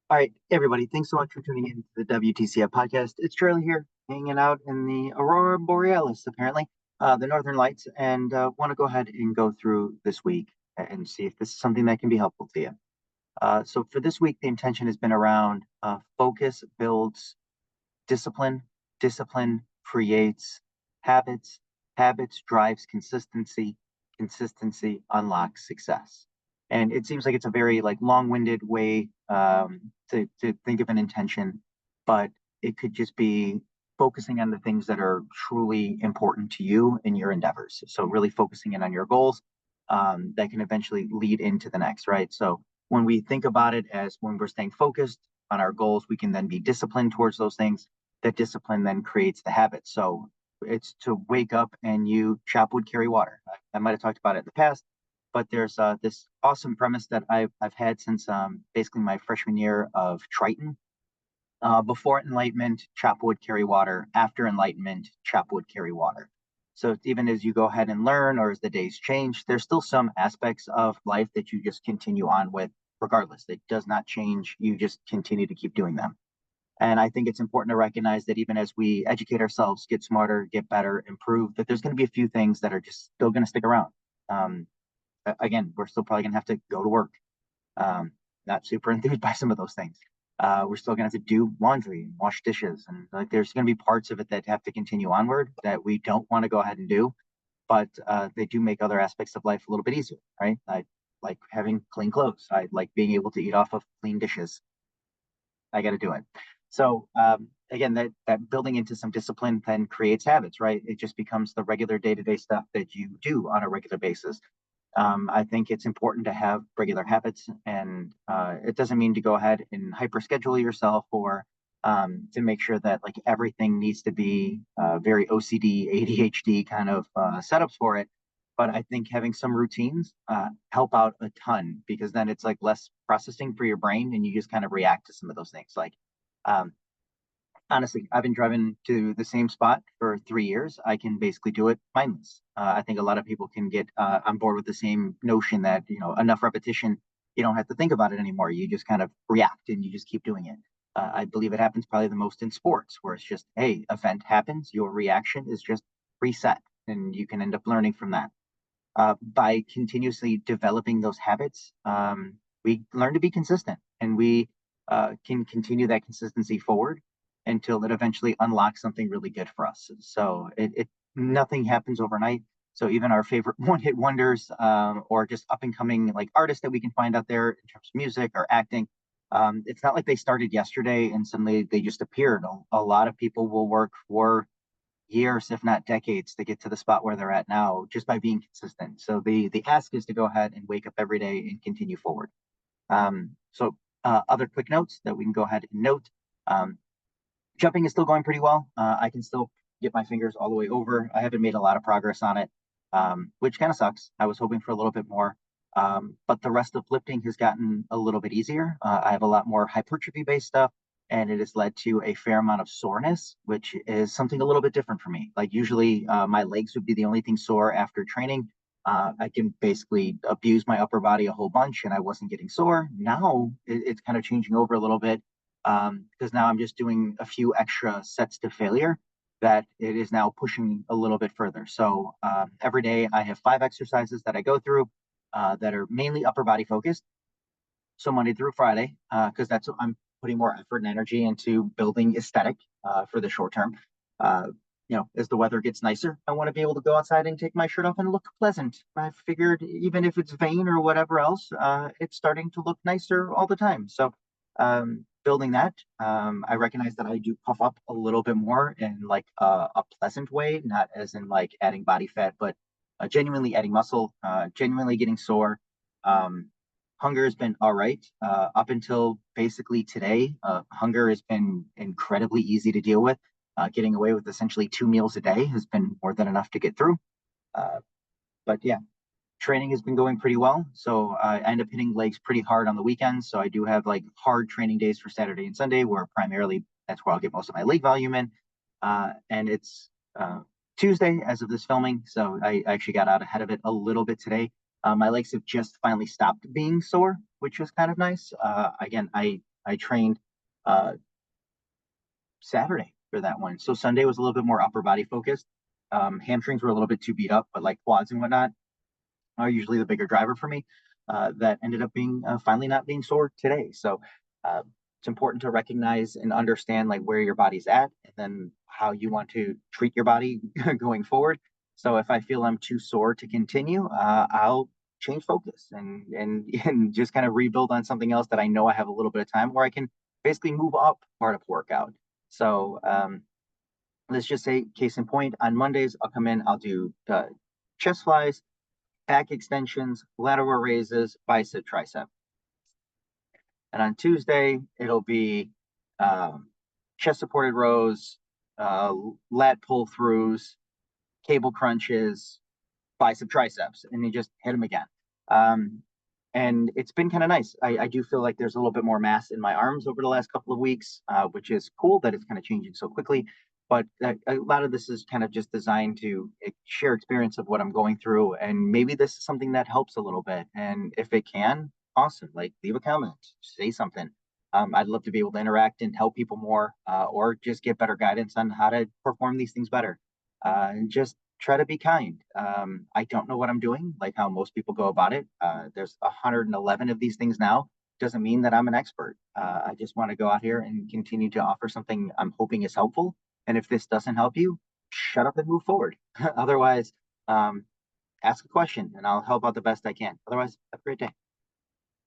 All right, everybody, thanks so much for tuning in to the WTCF podcast. It's Charlie here, hanging out in the Aurora Borealis, apparently, the Northern Lights, and want to go ahead and go through this week and see if this is something that can be helpful to you. So, for this week, the intention has been around focus builds discipline, discipline creates habits, habits drives consistency, consistency unlocks success. And it seems like it's a very like long-winded way to think of an intention, but it could just be focusing on the things that are truly important to you in your endeavors. So really focusing in on your goals that can eventually lead into the next, right? So when we think about it as when we're staying focused on our goals, we can then be disciplined towards those things. That discipline then creates the habit. So it's to wake up and you chop wood, carry water. I might have talked about it in the past, but there's this awesome premise that I've had since basically my freshman year of Triton. Before enlightenment, chop wood, carry water. After enlightenment, chop wood, carry water. So even as you go ahead and learn, or as the days change, there's still some aspects of life that you just continue on with, regardless. It does not change. You just continue to keep doing them. And I think it's important to recognize that even as we educate ourselves, get smarter, get better, improve, that there's going to be a few things that are just still going to stick around. Um, Again, we're still probably going to have to go to work. Um, Not super enthused by some of those things. We're still going to have to do laundry and wash dishes. And like there's going to be parts of it that have to continue onward that we don't want to go ahead and do. But they do make other aspects of life a little bit easier, right? I like having clean clothes. I like being able to eat off of clean dishes. I got to do it. So again, that building into some discipline then creates habits, right? It just becomes the regular day to day stuff that you do on a regular basis. I think it's important to have regular habits, and it doesn't mean to go ahead and hyper schedule yourself or to make sure that like everything needs to be very OCD, ADHD kind of setups for it. But I think having some routines help out a ton because then it's like less processing for your brain, and you just kind of react to some of those things. Like um, honestly, I've been driving to the same spot for 3 years. I can basically do it mindless. I think a lot of people can get on board with the same notion that, enough repetition, you don't have to think about it anymore. You just kind of react and you just keep doing it. I believe it happens probably the most in sports, where it's just, hey, event happens, your reaction is just reset, and you can end up learning from that. By continuously developing those habits, we learn to be consistent and we can continue that consistency forward until it eventually unlocks something really good for us. So nothing happens overnight. So even our favorite one-hit wonders or just up and coming like artists that we can find out there in terms of music or acting, it's not like they started yesterday and suddenly they just appeared. A lot of people will work for years, if not decades, to get to the spot where they're at now just by being consistent. So the ask is to go ahead and wake up every day and continue forward. Other quick notes that we can go ahead and note. Um, Jumping is still going pretty well. I can still get my fingers all the way over. I haven't made a lot of progress on it, which kind of sucks. I was hoping for a little bit more. But the rest of lifting has gotten a little bit easier. I have a lot more hypertrophy based stuff, and it has led to a fair amount of soreness, which is something a little bit different for me. Like usually, my legs would be the only thing sore after training. I can basically abuse my upper body a whole bunch, and I wasn't getting sore. Now it's kind of changing over a little bit because now I'm just doing a few extra sets to failure that it is now pushing a little bit further. So every day I have 5 exercises that I go through that are mainly upper body focused. So Monday through Friday, because that's what I'm putting more effort and energy into building aesthetic for the short term. Uh, as the weather gets nicer, I want to be able to go outside and take my shirt off and look pleasant. I figured even if it's vain or whatever else, it's starting to look nicer all the time. So building that, I recognize that I do puff up a little bit more in like a pleasant way, not as in like adding body fat, but genuinely adding muscle, genuinely getting sore. Um, Hunger has been all right up until basically today. Hunger has been incredibly easy to deal with. Getting away with essentially 2 meals a day has been more than enough to get through. Uh, but yeah, training has been going pretty well. So I end up hitting legs pretty hard on the weekends. So I do have like hard training days for Saturday and Sunday, where primarily that's where I'll get most of my leg volume in. And it's Tuesday as of this filming. So I actually got out ahead of it a little bit today. My legs have just finally stopped being sore, which was kind of nice. Again, I trained Saturday for that one. So Sunday was a little bit more upper body focused. Hamstrings were a little bit too beat up, but like quads and whatnot are usually the bigger driver for me. That ended up being finally not being sore today. So it's important to recognize and understand like where your body's at and then how you want to treat your body going forward. So if I feel I'm too sore to continue, I'll change focus and just kind of rebuild on something else that I know I have a little bit of time where I can basically move up part of workout. So let's just say, case in point, on Mondays I'll come in, I'll do chest flies, back extensions, lateral raises, bicep, tricep. And on Tuesday, it'll be chest supported rows, lat pull throughs, cable crunches, bicep, triceps, and you just hit them again. And it's been kind of nice. I do feel like there's a little bit more mass in my arms over the last couple of weeks, which is cool that it's kind of changing so quickly. But a lot of this is kind of just designed to share experience of what I'm going through. And maybe this is something that helps a little bit. And if it can, awesome. Like leave a comment, say something. I'd love to be able to interact and help people more, or just get better guidance on how to perform these things better. And just try to be kind. I don't know what I'm doing, like how most people go about it. There's 111 of these things now. Doesn't mean that I'm an expert. I just want to go out here and continue to offer something I'm hoping is helpful. And if this doesn't help you, shut up and move forward. Otherwise, ask a question and I'll help out the best I can. Otherwise, have a great day.